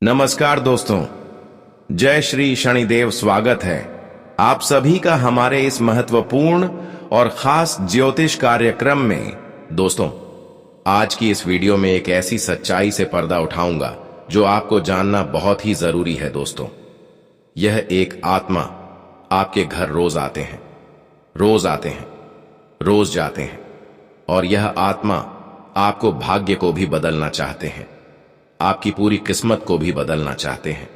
नमस्कार दोस्तों, जय श्री शनिदेव। स्वागत है आप सभी का हमारे इस महत्वपूर्ण और खास ज्योतिष कार्यक्रम में। दोस्तों, आज की इस वीडियो में एक ऐसी सच्चाई से पर्दा उठाऊंगा जो आपको जानना बहुत ही जरूरी है। दोस्तों, यह एक आत्मा आपके घर रोज आते हैं, रोज जाते हैं और यह आत्मा आपको भाग्य को भी बदलना चाहते हैं, आपकी पूरी किस्मत को भी बदलना चाहते हैं।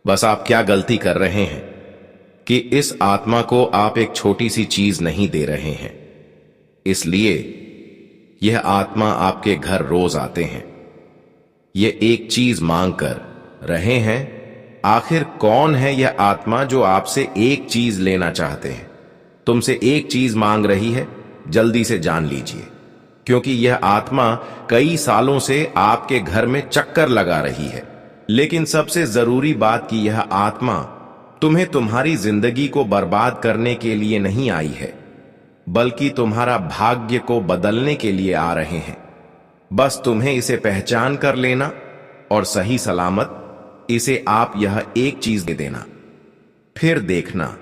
बस आप क्या गलती कर रहे हैं कि इस आत्मा को आप एक छोटी सी चीज नहीं दे रहे हैं। इसलिए यह आत्मा आपके घर रोज आते हैं, ये एक चीज मांग कर रहे हैं। आखिर कौन है यह आत्मा जो आपसे एक चीज लेना चाहते हैं, तुमसे एक चीज मांग रही है? जल्दी से जान लीजिए, क्योंकि यह आत्मा कई सालों से आपके घर में चक्कर लगा रही है। लेकिन सबसे जरूरी बात कि यह आत्मा तुम्हें तुम्हारी जिंदगी को बर्बाद करने के लिए नहीं आई है, बल्कि तुम्हारा भाग्य को बदलने के लिए आ रहे हैं। बस तुम्हें इसे पहचान कर लेना और सही सलामत इसे आप यह एक चीज दे देना। फिर देखना,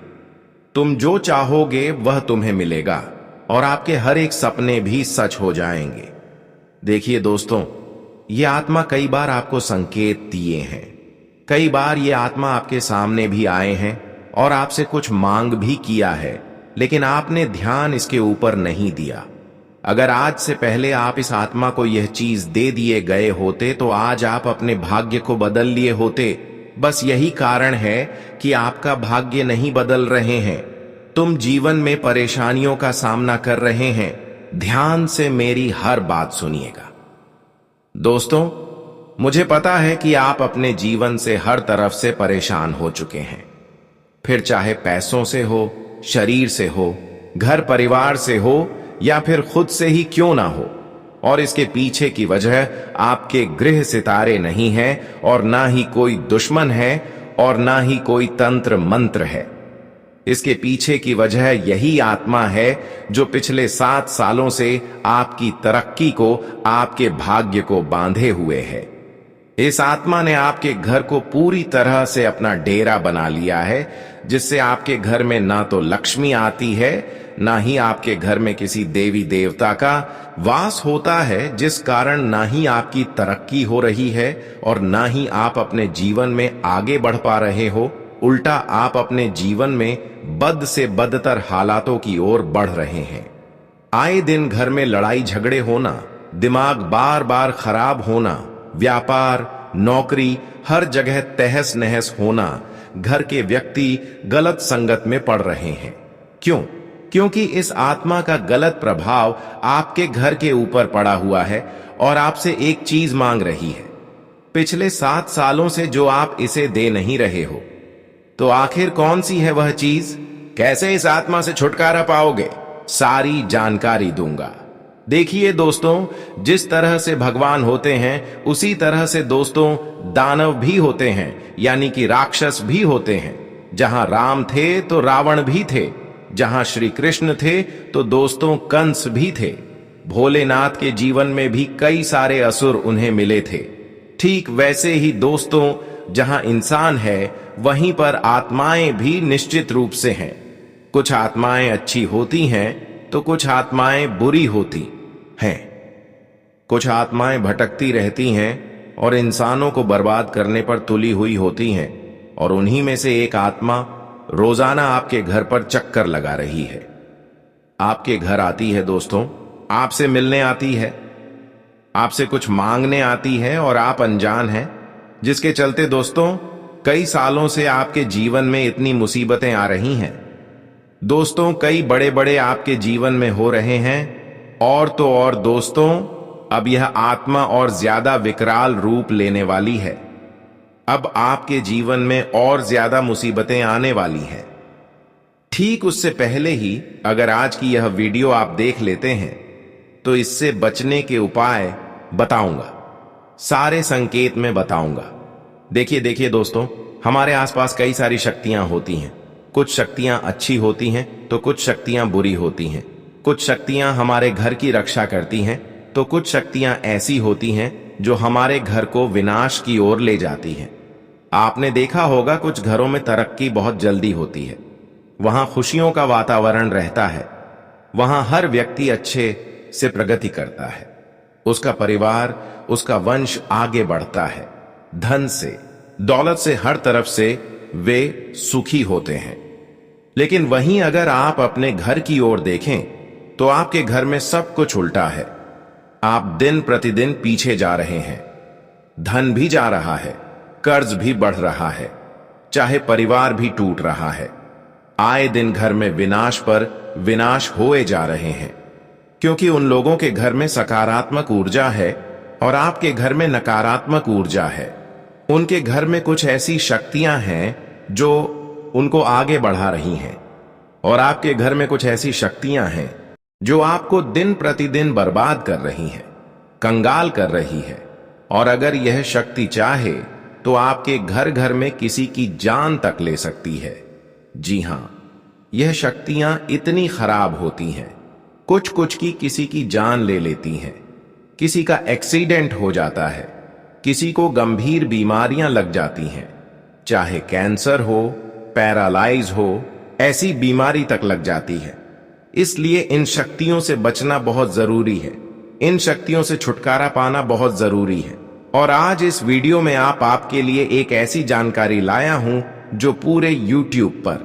तुम जो चाहोगे वह तुम्हें मिलेगा और आपके हर एक सपने भी सच हो जाएंगे। देखिए दोस्तों, ये आत्मा कई बार आपको संकेत दिए हैं, कई बार ये आत्मा आपके सामने भी आए हैं और आपसे कुछ मांग भी किया है, लेकिन आपने ध्यान इसके ऊपर नहीं दिया। अगर आज से पहले आप इस आत्मा को यह चीज दे दिए गए होते तो आज आप अपने भाग्य को बदल लिए होते। बस यही कारण है कि आपका भाग्य नहीं बदल रहे हैं, तुम जीवन में परेशानियों का सामना कर रहे हैं। ध्यान से मेरी हर बात सुनिएगा। दोस्तों, मुझे पता है कि आप अपने जीवन से हर तरफ से परेशान हो चुके हैं, फिर चाहे पैसों से हो, शरीर से हो, घर परिवार से हो या फिर खुद से ही क्यों ना हो। और इसके पीछे की वजह आपके ग्रह सितारे नहीं है और ना ही कोई दुश्मन है और ना ही कोई तंत्र मंत्र है। इसके पीछे की वजह यही आत्मा है जो पिछले 7 सालों से आपकी तरक्की को, आपके भाग्य को बांधे हुए है। इस आत्मा ने आपके घर को पूरी तरह से अपना डेरा बना लिया है, जिससे आपके घर में ना तो लक्ष्मी आती है, ना ही आपके घर में किसी देवी देवता का वास होता है, जिस कारण ना ही आपकी तरक्की हो रही है और ना ही आप अपने जीवन में आगे बढ़ पा रहे हो। उल्टा आप अपने जीवन में बद से बदतर हालातों की ओर बढ़ रहे हैं। आए दिन घर में लड़ाई झगड़े होना, दिमाग बार बार खराब होना, व्यापार, नौकरी, हर जगह तहस नहस होना, घर के व्यक्ति गलत संगत में पड़ रहे हैं। क्यों? क्योंकि इस आत्मा का गलत प्रभाव आपके घर के ऊपर पड़ा हुआ है और आपसे एक चीज मांग रही है। पिछले 7 सालों से जो आप इसे दे नहीं रहे हो, तो आखिर कौन सी है वह चीज? कैसे इस आत्मा से छुटकारा पाओगे? सारी जानकारी दूंगा। देखिए दोस्तों, जिस तरह से भगवान होते हैं उसी तरह से दोस्तों दानव भी होते हैं, यानी कि राक्षस भी होते हैं। जहां राम थे तो रावण भी थे, जहां श्री कृष्ण थे तो दोस्तों कंस भी थे। भोलेनाथ के जीवन में भी कई सारे असुर उन्हें मिले थे। ठीक वैसे ही दोस्तों, जहां इंसान है वहीं पर आत्माएं भी निश्चित रूप से हैं। कुछ आत्माएं अच्छी होती हैं तो कुछ आत्माएं बुरी होती हैं। कुछ आत्माएं भटकती रहती हैं और इंसानों को बर्बाद करने पर तुली हुई होती हैं, और उन्हीं में से एक आत्मा रोजाना आपके घर पर चक्कर लगा रही है। आपके घर आती है दोस्तों, आपसे मिलने आती है, आपसे कुछ मांगने आती है और आप अनजान हैं, जिसके चलते दोस्तों कई सालों से आपके जीवन में इतनी मुसीबतें आ रही हैं। दोस्तों, कई बड़े बड़े आपके जीवन में हो रहे हैं और तो और दोस्तों अब यह आत्मा और ज्यादा विकराल रूप लेने वाली है। अब आपके जीवन में और ज्यादा मुसीबतें आने वाली हैं। ठीक उससे पहले ही अगर आज की यह वीडियो आप देख लेते हैं तो इससे बचने के उपाय बताऊंगा, सारे संकेत में बताऊंगा। देखिए दोस्तों, हमारे आसपास कई सारी शक्तियां होती हैं। कुछ शक्तियां अच्छी होती हैं तो कुछ शक्तियां बुरी होती हैं। कुछ शक्तियां हमारे घर की रक्षा करती हैं तो कुछ शक्तियां ऐसी होती हैं जो हमारे घर को विनाश की ओर ले जाती हैं। आपने देखा होगा कुछ घरों में तरक्की बहुत जल्दी होती है, वहां खुशियों का वातावरण रहता है, वहां हर व्यक्ति अच्छे से प्रगति करता है, उसका परिवार, उसका वंश आगे बढ़ता है, धन से, दौलत से, हर तरफ से वे सुखी होते हैं। लेकिन वहीं अगर आप अपने घर की ओर देखें तो आपके घर में सब कुछ उल्टा है। आप दिन प्रतिदिन पीछे जा रहे हैं, धन भी जा रहा है, कर्ज भी बढ़ रहा है, चाहे परिवार भी टूट रहा है। आए दिन घर में विनाश पर विनाश होए जा रहे हैं, क्योंकि उन लोगों के घर में सकारात्मक ऊर्जा है और आपके घर में नकारात्मक ऊर्जा है। उनके घर में कुछ ऐसी शक्तियां हैं जो उनको आगे बढ़ा रही हैं, और आपके घर में कुछ ऐसी शक्तियां हैं जो आपको दिन प्रतिदिन बर्बाद कर रही हैं, कंगाल कर रही है। और अगर यह शक्ति चाहे तो आपके घर घर में किसी की जान तक ले सकती है। जी हां, यह शक्तियां इतनी खराब होती हैं, कुछ कुछ की किसी की जान ले लेती हैं, किसी का एक्सीडेंट हो जाता है, किसी को गंभीर बीमारियां लग जाती हैं, चाहे कैंसर हो, पैरालाइज हो, ऐसी बीमारी तक लग जाती है। इसलिए इन शक्तियों से बचना बहुत जरूरी है, इन शक्तियों से छुटकारा पाना बहुत जरूरी है। और आज इस वीडियो में आपके लिए एक ऐसी जानकारी लाया हूं जो पूरे YouTube पर,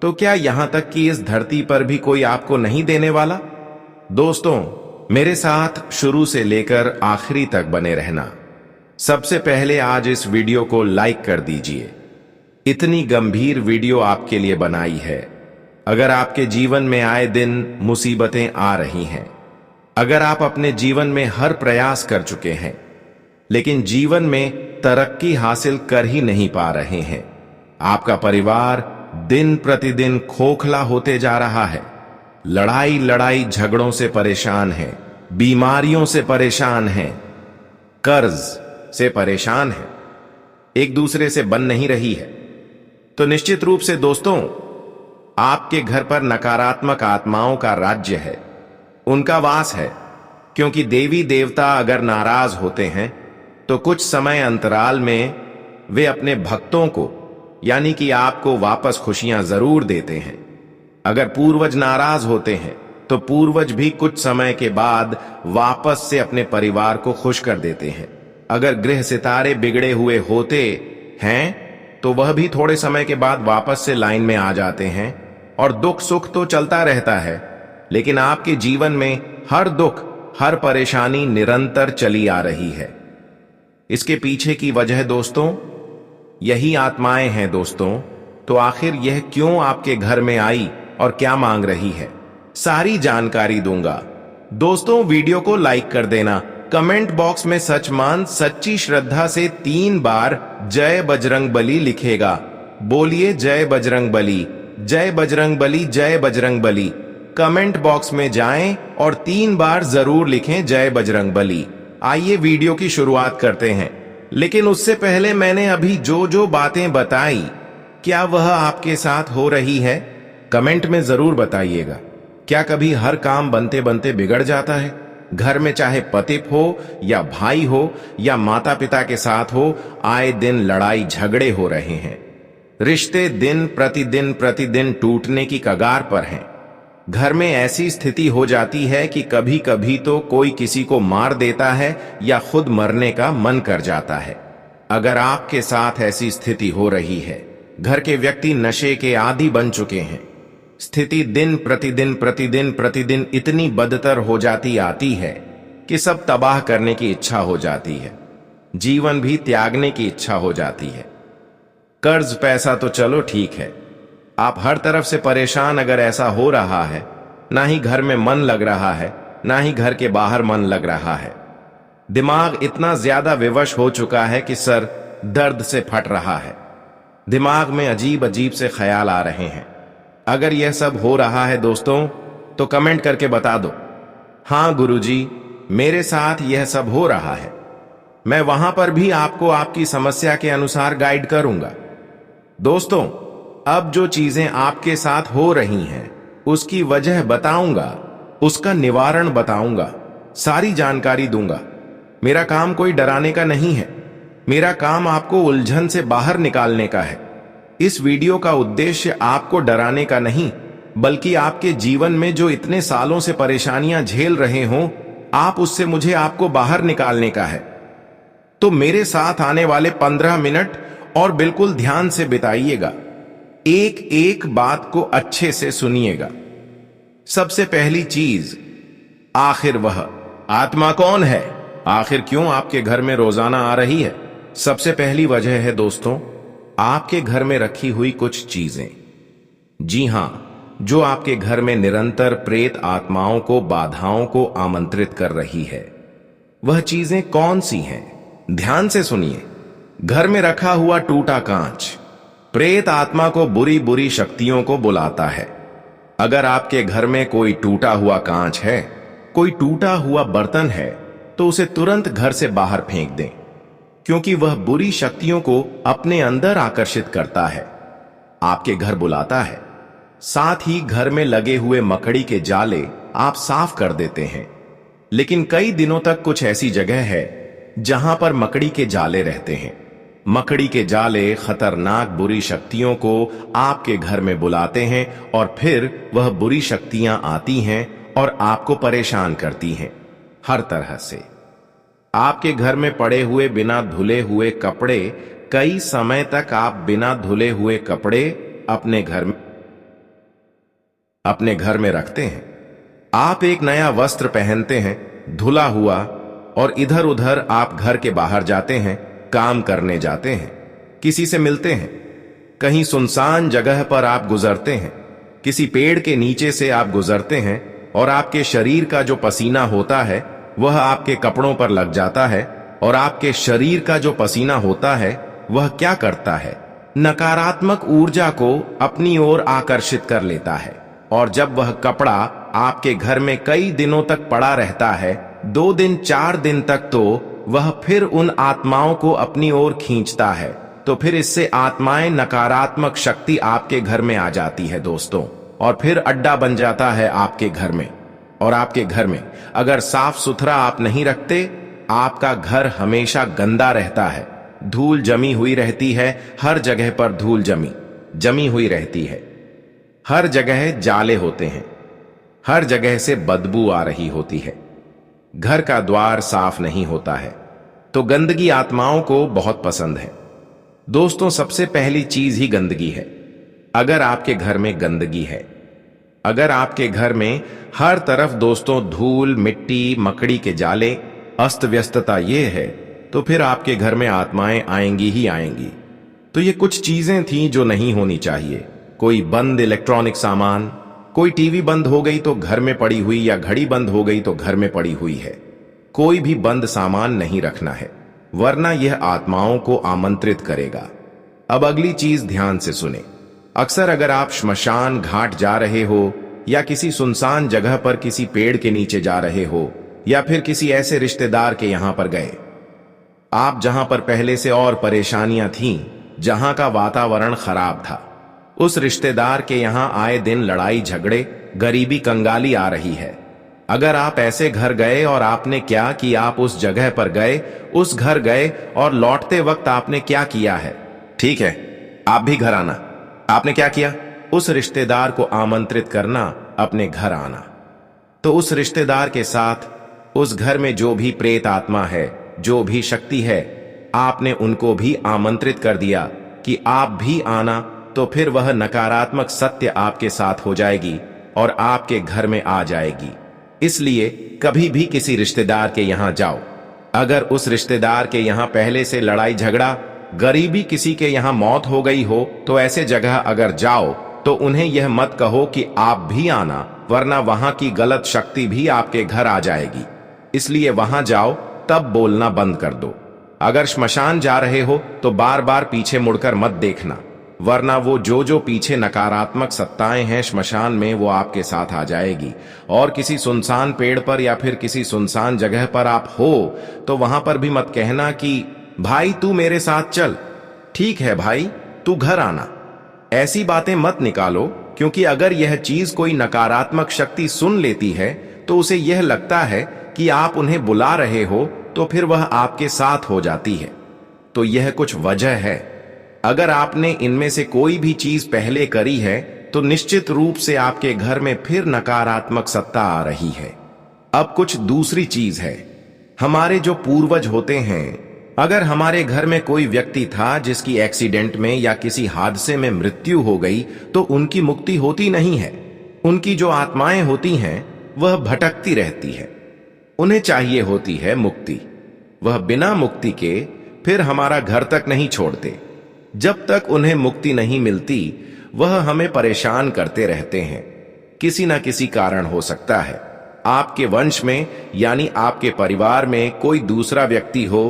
तो क्या यहां तक कि इस धरती पर भी कोई आपको नहीं देने वाला। दोस्तों, मेरे साथ शुरू से लेकर आखिरी तक बने रहना। सबसे पहले आज इस वीडियो को लाइक कर दीजिए। इतनी गंभीर वीडियो आपके लिए बनाई है। अगर आपके जीवन में आए दिन मुसीबतें आ रही हैं, अगर आप अपने जीवन में हर प्रयास कर चुके हैं लेकिन जीवन में तरक्की हासिल कर ही नहीं पा रहे हैं, आपका परिवार दिन प्रतिदिन खोखला होते जा रहा है, लड़ाई लड़ाई झगड़ों से परेशान है, बीमारियों से परेशान है, कर्ज से परेशान है, एक दूसरे से बन नहीं रही है, तो निश्चित रूप से दोस्तों आपके घर पर नकारात्मक आत्माओं का राज्य है, उनका वास है। क्योंकि देवी देवता अगर नाराज होते हैं तो कुछ समय अंतराल में वे अपने भक्तों को यानी कि आपको वापस खुशियां जरूर देते हैं। अगर पूर्वज नाराज होते हैं तो पूर्वज भी कुछ समय के बाद वापस से अपने परिवार को खुश कर देते हैं। अगर ग्रह सितारे बिगड़े हुए होते हैं तो वह भी थोड़े समय के बाद वापस से लाइन में आ जाते हैं, और दुख सुख तो चलता रहता है, लेकिन आपके जीवन में हर दुख, हर परेशानी निरंतर चली आ रही है। इसके पीछे की वजह दोस्तों यही आत्माएं हैं। दोस्तों, तो आखिर यह क्यों आपके घर में आई और क्या मांग रही है, सारी जानकारी दूंगा। दोस्तों, वीडियो को लाइक कर देना, कमेंट बॉक्स में सच मान सच्ची श्रद्धा से 3 बार जय बजरंग बली लिखेगा। बोलिए जय बजरंग बली, जय बजरंग बली, जय बजरंग बली। कमेंट बॉक्स में जाएं और 3 बार जरूर लिखें जय बजरंग बली। आइए वीडियो की शुरुआत करते हैं, लेकिन उससे पहले मैंने अभी जो जो बातें बताई, क्या वह आपके साथ हो रही है? कमेंट में जरूर बताइएगा। क्या कभी हर काम बनते बनते बिगड़ जाता है? घर में चाहे पति हो या भाई हो या माता पिता के साथ हो, आए दिन लड़ाई झगड़े हो रहे हैं, रिश्ते दिन प्रतिदिन टूटने की कगार पर हैं। घर में ऐसी स्थिति हो जाती है कि कभी कभी तो कोई किसी को मार देता है या खुद मरने का मन कर जाता है। अगर आपके साथ ऐसी स्थिति हो रही है, घर के व्यक्ति नशे के आदी बन चुके हैं, स्थिति दिन प्रतिदिन इतनी बदतर हो जाती आती है कि सब तबाह करने की इच्छा हो जाती है, जीवन भी त्यागने की इच्छा हो जाती है। कर्ज पैसा तो चलो ठीक है, आप हर तरफ से परेशान अगर ऐसा हो रहा है, ना ही घर में मन लग रहा है, ना ही घर के बाहर मन लग रहा है, दिमाग इतना ज्यादा विवश हो चुका है कि सर दर्द से फट रहा है, दिमाग में अजीब अजीब से ख्याल आ रहे हैं। अगर यह सब हो रहा है दोस्तों, तो कमेंट करके बता दो, हां गुरुजी मेरे साथ यह सब हो रहा है। मैं वहां पर भी आपको आपकी समस्या के अनुसार गाइड करूंगा। दोस्तों, अब जो चीजें आपके साथ हो रही हैं उसकी वजह बताऊंगा, उसका निवारण बताऊंगा, सारी जानकारी दूंगा। मेरा काम कोई डराने का नहीं है। मेरा काम आपको उलझन से बाहर निकालने का है। इस वीडियो का उद्देश्य आपको डराने का नहीं, बल्कि आपके जीवन में जो इतने सालों से परेशानियां झेल रहे हों, आप उससे मुझे आपको बाहर निकालने का है। तो मेरे साथ आने वाले 15 मिनट और बिल्कुल ध्यान से बिताइएगा। एक एक बात को अच्छे से सुनिएगा। सबसे पहली चीज, आखिर वह आत्मा कौन है? आखिर क्यों आपके घर में रोजाना आ रही है? सबसे पहली वजह है दोस्तों, आपके घर में रखी हुई कुछ चीजें। जी हां, जो आपके घर में निरंतर प्रेत आत्माओं को, बाधाओं को आमंत्रित कर रही है। वह चीजें कौन सी हैं? ध्यान से सुनिए। घर में रखा हुआ टूटा कांच प्रेत आत्मा को, बुरी बुरी शक्तियों को बुलाता है। अगर आपके घर में कोई टूटा हुआ कांच है, कोई टूटा हुआ बर्तन है, तो उसे तुरंत घर से बाहर फेंक दें, क्योंकि वह बुरी शक्तियों को अपने अंदर आकर्षित करता है, आपके घर बुलाता है। साथ ही घर में लगे हुए मकड़ी के जाले आप साफ कर देते हैं, लेकिन कई दिनों तक कुछ ऐसी जगह है जहां पर मकड़ी के जाले रहते हैं। मकड़ी के जाले खतरनाक बुरी शक्तियों को आपके घर में बुलाते हैं और फिर वह बुरी शक्तियां आती हैं और आपको परेशान करती हैं हर तरह से। आपके घर में पड़े हुए बिना धुले हुए कपड़े, कई समय तक आप बिना धुले हुए कपड़े अपने घर में रखते हैं। आप एक नया वस्त्र पहनते हैं धुला हुआ, और इधर उधर आप घर के बाहर जाते हैं, काम करने जाते हैं, किसी से मिलते हैं, कहीं सुनसान जगह पर आप गुजरते हैं, किसी पेड़ के नीचे से आप गुजरते हैं, और आपके शरीर का जो पसीना होता है वह आपके कपड़ों पर लग जाता है, और आपके शरीर का जो पसीना होता है वह क्या करता है? नकारात्मक ऊर्जा को अपनी ओर आकर्षित कर लेता है। और जब वह कपड़ा आपके घर में कई दिनों तक पड़ा रहता है, 2 दिन 4 दिन तक, तो वह फिर उन आत्माओं को अपनी ओर खींचता है। तो फिर इससे आत्माएं, नकारात्मक शक्ति आपके घर में आ जाती है दोस्तों, और फिर अड्डा बन जाता है आपके घर में। और आपके घर में अगर साफ सुथरा आप नहीं रखते, आपका घर हमेशा गंदा रहता है, धूल जमी हुई रहती है, हर जगह पर धूल जमी हुई रहती है, हर जगह जाले होते हैं, हर जगह से बदबू आ रही होती है, घर का द्वार साफ नहीं होता है। तो गंदगी आत्माओं को बहुत पसंद है दोस्तों। सबसे पहली चीज ही गंदगी है। अगर आपके घर में गंदगी है, अगर आपके घर में हर तरफ दोस्तों धूल, मिट्टी, मकड़ी के जाले, अस्त व्यस्तता ये है, तो फिर आपके घर में आत्माएं आएंगी ही आएंगी। तो ये कुछ चीजें थी जो नहीं होनी चाहिए। कोई बंद इलेक्ट्रॉनिक सामान, कोई टीवी बंद हो गई तो घर में पड़ी हुई, या घड़ी बंद हो गई तो घर में पड़ी हुई है। कोई भी बंद सामान नहीं रखना है, वरना यह आत्माओं को आमंत्रित करेगा। अब अगली चीज ध्यान से सुने। अक्सर अगर आप श्मशान घाट जा रहे हो, या किसी सुनसान जगह पर किसी पेड़ के नीचे जा रहे हो, या फिर किसी ऐसे रिश्तेदार के यहां पर गए, आप जहां पर पहले से और परेशानियां थीं, जहां का वातावरण खराब था, उस रिश्तेदार के यहां आए दिन लड़ाई झगड़े, गरीबी, कंगाली आ रही है। अगर आप ऐसे घर गए और आपने क्या कि आप उस जगह पर गए, उस घर गए, और लौटते वक्त आपने क्या किया है? ठीक है, आप भी घर आना। आपने क्या किया? उस रिश्तेदार को आमंत्रित करना, अपने घर आना। तो उस रिश्तेदार के साथ उस घर में जो भी प्रेत आत्मा है, जो भी शक्ति है, आपने उनको भी आमंत्रित कर दिया कि आप भी आना। तो फिर वह नकारात्मक सत्य आपके साथ हो जाएगी और आपके घर में आ जाएगी। इसलिए कभी भी किसी रिश्तेदार के यहां जाओ, अगर उस रिश्तेदार के यहां पहले से लड़ाई झगड़ा, गरीबी, किसी के यहां मौत हो गई हो, तो ऐसे जगह अगर जाओ तो उन्हें यह मत कहो कि आप भी आना, वरना वहां की गलत शक्ति भी आपके घर आ जाएगी। इसलिए वहां जाओ तब बोलना बंद कर दो। अगर श्मशान जा रहे हो तो बार बार पीछे मुड़कर मत देखना, वरना वो जो पीछे नकारात्मक सत्ताएं हैं श्मशान में, वो आपके साथ आ जाएगी। और किसी सुनसान पेड़ पर या फिर किसी सुनसान जगह पर आप हो तो वहां पर भी मत कहना कि भाई तू मेरे साथ चल, ठीक है भाई तू घर आना। ऐसी बातें मत निकालो, क्योंकि अगर यह चीज कोई नकारात्मक शक्ति सुन लेती है तो उसे यह लगता है कि आप उन्हें बुला रहे हो तो फिर वह आपके साथ हो जाती है। तो यह कुछ वजह है। अगर आपने इनमें से कोई भी चीज पहले करी है तो निश्चित रूप से आपके घर में फिर नकारात्मक सत्ता आ रही है। अब कुछ दूसरी चीज है। हमारे जो पूर्वज होते हैं, अगर हमारे घर में कोई व्यक्ति था जिसकी एक्सीडेंट में या किसी हादसे में मृत्यु हो गई तो उनकी मुक्ति होती नहीं है। उनकी जो आत्माएं होती हैं वह भटकती रहती है। उन्हें चाहिए होती है मुक्ति। वह बिना मुक्ति के फिर हमारा घर तक नहीं छोड़ते। जब तक उन्हें मुक्ति नहीं मिलती वह हमें परेशान करते रहते हैं। किसी ना किसी कारण हो सकता है आपके वंश में यानी आपके परिवार में कोई दूसरा व्यक्ति हो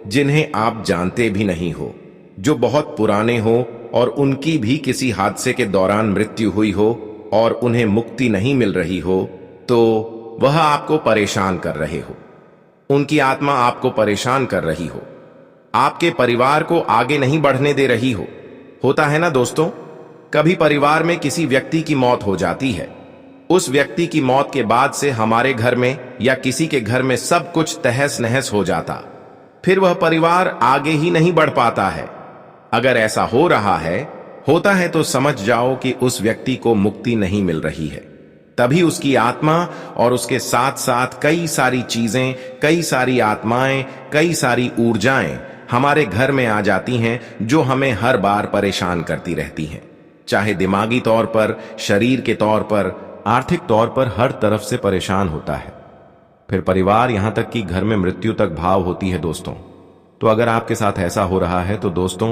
जिन्हें आप जानते भी नहीं हो, जो बहुत पुराने हो और उनकी भी किसी हादसे के दौरान मृत्यु हुई हो और उन्हें मुक्ति नहीं मिल रही हो, तो वह आपको परेशान कर रहे हो। उनकी आत्मा आपको परेशान कर रही हो, आपके परिवार को आगे नहीं बढ़ने दे रही हो। होता है ना दोस्तों, कभी परिवार में किसी व्यक्ति की मौत हो जाती है। उस व्यक्ति की मौत के बाद से हमारे घर में या किसी के घर में सब कुछ तहस नहस हो जाता, फिर वह परिवार आगे ही नहीं बढ़ पाता है। अगर ऐसा हो रहा है, होता है तो समझ जाओ कि उस व्यक्ति को मुक्ति नहीं मिल रही है। तभी उसकी आत्मा और उसके साथ साथ कई सारी चीजें, कई सारी आत्माएं, कई सारी ऊर्जाएं हमारे घर में आ जाती हैं जो हमें हर बार परेशान करती रहती हैं। चाहे दिमागी तौर पर, शरीर के तौर पर, आर्थिक तौर पर हर तरफ से परेशान होता है। फिर परिवार यहां तक कि घर में मृत्यु तक भाव होती है दोस्तों। तो अगर आपके साथ ऐसा हो रहा है तो दोस्तों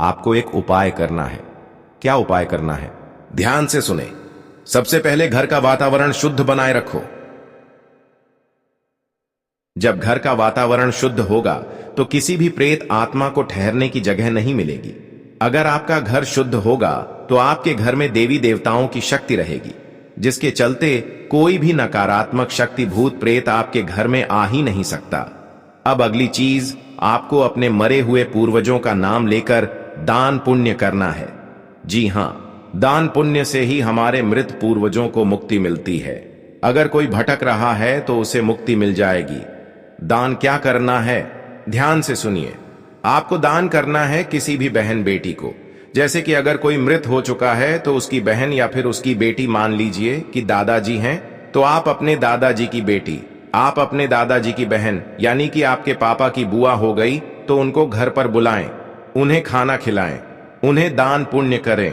आपको एक उपाय करना है। क्या उपाय करना है? ध्यान से सुने। सबसे पहले घर का वातावरण शुद्ध बनाए रखो। जब घर का वातावरण शुद्ध होगा तो किसी भी प्रेत आत्मा को ठहरने की जगह नहीं मिलेगी। अगर आपका घर शुद्ध होगा तो आपके घर में देवी देवताओं की शक्ति रहेगी, जिसके चलते कोई भी नकारात्मक शक्ति भूत प्रेत आपके घर में आ ही नहीं सकता। अब अगली चीज, आपको अपने मरे हुए पूर्वजों का नाम लेकर दान पुण्य करना है। जी हां, दान पुण्य से ही हमारे मृत पूर्वजों को मुक्ति मिलती है। अगर कोई भटक रहा है तो उसे मुक्ति मिल जाएगी। दान क्या करना है? ध्यान से सुनिए। आपको दान करना है किसी भी बहन बेटी को। जैसे कि अगर कोई मृत हो चुका है तो उसकी बहन या फिर उसकी बेटी, मान लीजिए कि दादाजी हैं, तो आप अपने दादाजी की बेटी, आप अपने दादाजी की बहन यानी कि आपके पापा की बुआ हो गई, तो उनको घर पर बुलाएं, उन्हें खाना खिलाएं, उन्हें दान पुण्य करें।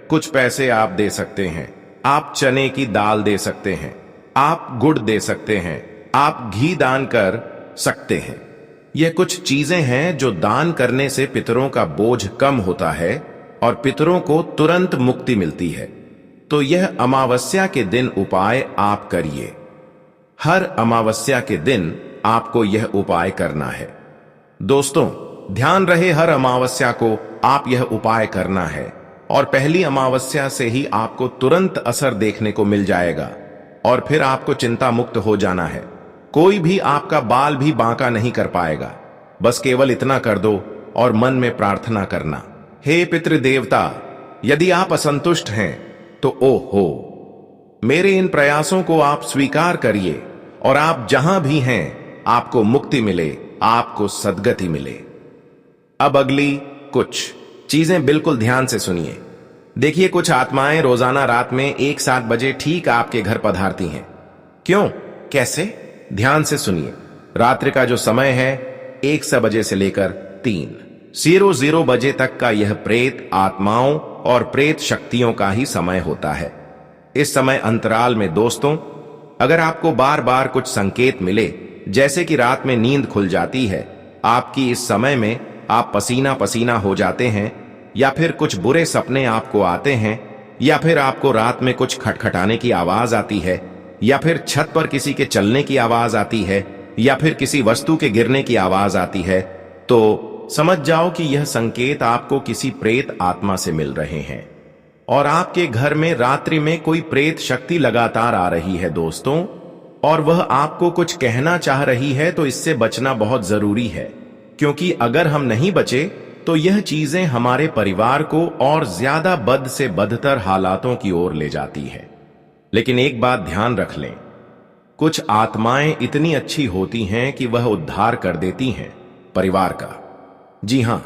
कुछ पैसे आप दे सकते हैं, आप चने की दाल दे सकते हैं, आप गुड़ दे सकते हैं, आप घी दान कर सकते हैं। यह कुछ चीजें हैं जो दान करने से पितरों का बोझ कम होता है और पितरों को तुरंत मुक्ति मिलती है। तो यह अमावस्या के दिन उपाय आप करिए। हर अमावस्या के दिन आपको यह उपाय करना है। दोस्तों ध्यान रहे, हर अमावस्या को आप यह उपाय करना है और पहली अमावस्या से ही आपको तुरंत असर देखने को मिल जाएगा और फिर आपको चिंता मुक्त हो जाना है। कोई भी आपका बाल भी बांका नहीं कर पाएगा। बस केवल इतना कर दो और मन में प्रार्थना करना, हे पितृदेवता, यदि आप असंतुष्ट हैं तो ओहो, मेरे इन प्रयासों को आप स्वीकार करिए और आप जहां भी हैं आपको मुक्ति मिले, आपको सद्गति मिले। अब अगली कुछ चीजें बिल्कुल ध्यान से सुनिए। देखिए, कुछ आत्माएं रोजाना रात में 1-7 बजे ठीक आपके घर पधारती हैं। क्यों, कैसे? ध्यान से सुनिए। रात्रि का जो समय है 1 बजे से लेकर 3:00 बजे तक का यह प्रेत आत्माओं और प्रेत शक्तियों का ही समय होता है। इस समय अंतराल में दोस्तों, अगर आपको बार बार कुछ संकेत मिले, जैसे कि रात में नींद खुल जाती है, आपकी इस समय में आप पसीना पसीना हो जाते हैं, या फिर कुछ बुरे सपने आपको आते हैं, या फिर आपको रात में कुछ खटखटाने की आवाज आती है, या फिर छत पर किसी के चलने की आवाज आती है, या फिर किसी वस्तु के गिरने की आवाज आती है, तो समझ जाओ कि यह संकेत आपको किसी प्रेत आत्मा से मिल रहे हैं और आपके घर में रात्रि में कोई प्रेत शक्ति लगातार आ रही है दोस्तों, और वह आपको कुछ कहना चाह रही है। तो इससे बचना बहुत जरूरी है, क्योंकि अगर हम नहीं बचे तो यह चीजें हमारे परिवार को और ज्यादा बद से बदतर हालातों की ओर ले जाती है। लेकिन एक बात ध्यान रख लें, कुछ आत्माएं इतनी अच्छी होती हैं कि वह उद्धार कर देती हैं परिवार का। जी हां,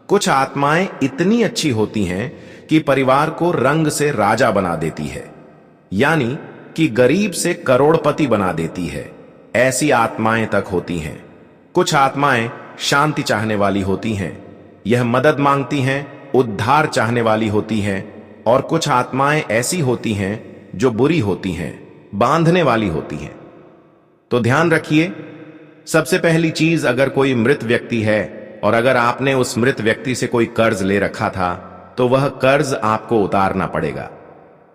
कुछ आत्माएं इतनी अच्छी होती हैं कि परिवार को रंग से राजा बना देती है, यानी कि गरीब से करोड़पति बना देती है। ऐसी आत्माएं तक होती हैं। कुछ आत्माएं शांति चाहने वाली होती हैं, यह मदद मांगती हैं, उद्धार चाहने वाली होती हैं। और कुछ आत्माएं ऐसी होती हैं जो बुरी होती हैं, बांधने वाली होती हैं। तो ध्यान रखिए, सबसे पहली चीज, अगर कोई मृत व्यक्ति है और अगर आपने उस मृत व्यक्ति से कोई कर्ज ले रखा था, तो वह कर्ज आपको उतारना पड़ेगा।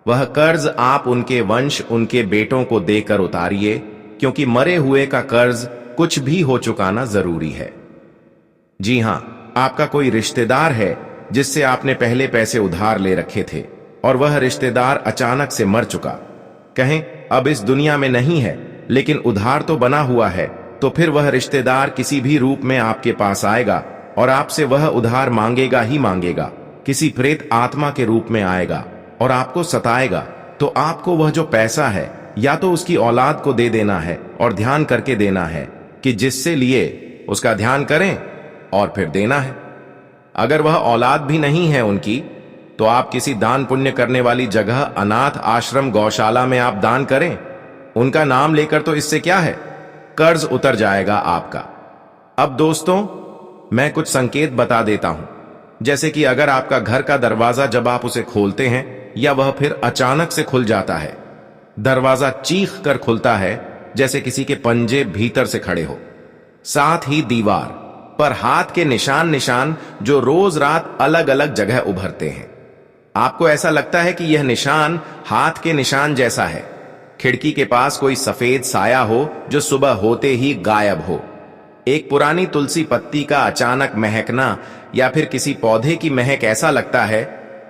वह कर्ज आप उनके वंश, उनके बेटों को देकर उतारिए, क्योंकि मरे हुए का कर्ज कुछ भी हो चुकाना जरूरी है। जी हां, आपका कोई रिश्तेदार है जिससे आपने पहले पैसे उधार ले रखे थे और वह रिश्तेदार अचानक से मर चुका, कहें अब इस दुनिया में नहीं है, लेकिन उधार तो बना हुआ है, तो फिर वह रिश्तेदार किसी भी रूप में आपके पास आएगा और आपसे वह उधार मांगेगा ही मांगेगा। किसी प्रेत आत्मा के रूप में आएगा और आपको सताएगा। तो आपको वह जो पैसा है या तो उसकी औलाद को दे देना है और ध्यान करके देना है कि जिससे लिए उसका ध्यान करें और फिर देना है। अगर वह औलाद भी नहीं है उनकी, तो आप किसी दान पुण्य करने वाली जगह, अनाथ आश्रम, गौशाला में आप दान करें। उनका नाम लेकर तो इससे क्या है, कर्ज उतर जाएगा आपका। अब दोस्तों, मैं कुछ संकेत बता देता हूं, जैसे कि अगर आपका घर का दरवाजा जब आप उसे खोलते हैं या वह फिर अचानक से खुल जाता है, दरवाजा चीख कर खुलता है जैसे किसी के पंजे भीतर से खड़े हो। साथ ही दीवार पर हाथ के निशान जो रोज रात अलग अलग जगह उभरते हैं। आपको ऐसा लगता है कि यह निशान हाथ के निशान जैसा है। खिड़की के पास कोई सफेद साया हो जो सुबह होते ही गायब हो। एक पुरानी तुलसी पत्ती का अचानक महकना या फिर किसी पौधे की महक, ऐसा लगता है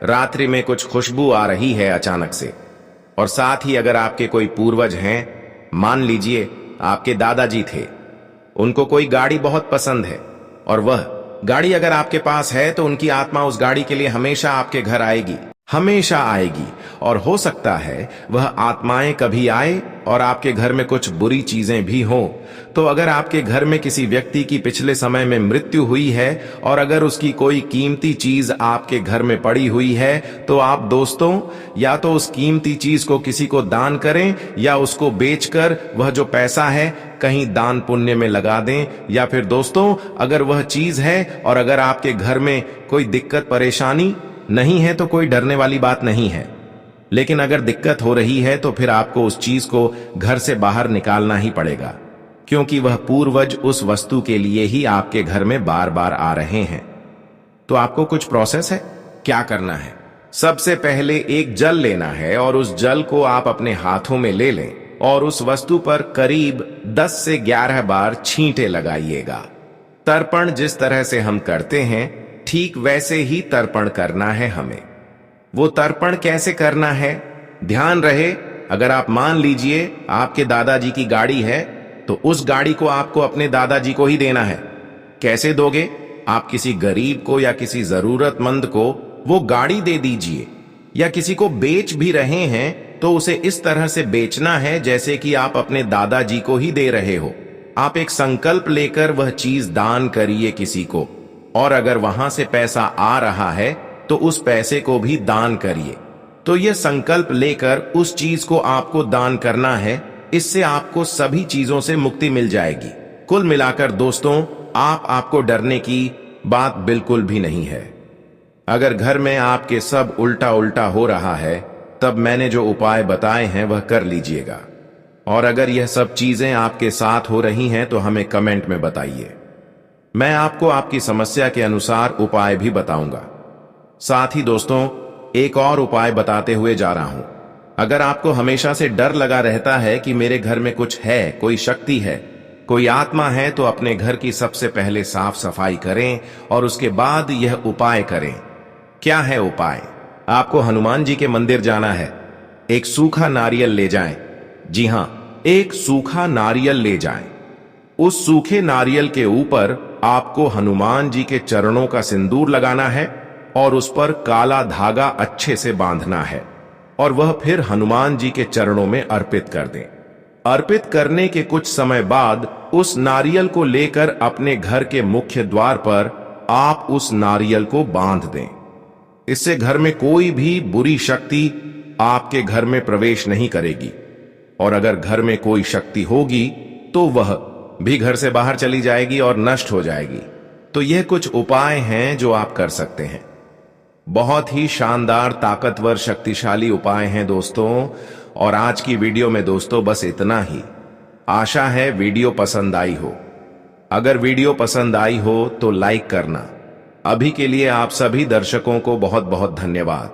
रात्रि में कुछ खुशबू आ रही है अचानक से। और साथ ही अगर आपके कोई पूर्वज हैं, मान लीजिए आपके दादाजी थे, उनको कोई गाड़ी बहुत पसंद है और वह गाड़ी अगर आपके पास है, तो उनकी आत्मा उस गाड़ी के लिए हमेशा आपके घर आएगी, हमेशा आएगी। और हो सकता है वह आत्माएं कभी आए और आपके घर में कुछ बुरी चीजें भी हों। तो अगर आपके घर में किसी व्यक्ति की पिछले समय में मृत्यु हुई है और अगर उसकी कोई कीमती चीज आपके घर में पड़ी हुई है, तो आप दोस्तों या तो उस कीमती चीज को किसी को दान करें या उसको बेचकर वह जो पैसा है कहीं दान पुण्य में लगा दें। या फिर दोस्तों, अगर वह चीज है और अगर आपके घर में कोई दिक्कत परेशानी नहीं है, तो कोई डरने वाली बात नहीं है। लेकिन अगर दिक्कत हो रही है, तो फिर आपको उस चीज को घर से बाहर निकालना ही पड़ेगा, क्योंकि वह पूर्वज उस वस्तु के लिए ही आपके घर में बार बार आ रहे हैं। तो आपको कुछ प्रोसेस है, क्या करना है। सबसे पहले एक जल लेना है और उस जल को आप अपने हाथों में ले लें और उस वस्तु पर करीब 10 से 11 बार छींटे लगाइएगा। तर्पण जिस तरह से हम करते हैं, ठीक वैसे ही तर्पण करना है हमें। वो तर्पण कैसे करना है, ध्यान रहे, अगर आप मान लीजिए आपके दादाजी की गाड़ी है, तो उस गाड़ी को आपको अपने दादाजी को ही देना है। कैसे दोगे, आप किसी गरीब को या किसी जरूरतमंद को वो गाड़ी दे दीजिए, या किसी को बेच भी रहे हैं तो उसे इस तरह से बेचना है जैसे कि आप अपने दादाजी को ही दे रहे हो। आप एक संकल्प लेकर वह चीज दान करिए किसी को, और अगर वहां से पैसा आ रहा है तो उस पैसे को भी दान करिए। तो यह संकल्प लेकर उस चीज को आपको दान करना है, इससे आपको सभी चीजों से मुक्ति मिल जाएगी। कुल मिलाकर दोस्तों, आपको डरने की बात बिल्कुल भी नहीं है। अगर घर में आपके सब उल्टा उल्टा हो रहा है, तब मैंने जो उपाय बताए हैं वह कर लीजिएगा। और अगर यह सब चीजें आपके साथ हो रही हैं, तो हमें कमेंट में बताइए। मैं आपको आपकी समस्या के अनुसार उपाय भी बताऊंगा। साथ ही दोस्तों, एक और उपाय बताते हुए जा रहा हूं। अगर आपको हमेशा से डर लगा रहता है कि मेरे घर में कुछ है, कोई शक्ति है, कोई आत्मा है, तो अपने घर की सबसे पहले साफ सफाई करें और उसके बाद यह उपाय करें। क्या है उपाय? आपको हनुमान जी के मंदिर जाना है। एक सूखा नारियल ले जाएं। जी हां, एक सूखा नारियल ले जाएं। उस सूखे नारियल के ऊपर आपको हनुमान जी के चरणों का सिंदूर लगाना है और उस पर काला धागा अच्छे से बांधना है और वह फिर हनुमान जी के चरणों में अर्पित कर दें। अर्पित करने के कुछ समय बाद उस नारियल को लेकर अपने घर के मुख्य द्वार पर आप उस नारियल को बांध दें। इससे घर में कोई भी बुरी शक्ति आपके घर में प्रवेश नहीं करेगी, और अगर घर में कोई शक्ति होगी तो वह भी घर से बाहर चली जाएगी और नष्ट हो जाएगी। तो यह कुछ उपाय हैं जो आप कर सकते हैं। बहुत ही शानदार, ताकतवर, शक्तिशाली उपाय हैं दोस्तों। और आज की वीडियो में दोस्तों बस इतना ही। आशा है वीडियो पसंद आई हो। अगर वीडियो पसंद आई हो तो लाइक करना। अभी के लिए आप सभी दर्शकों को बहुत बहुत धन्यवाद।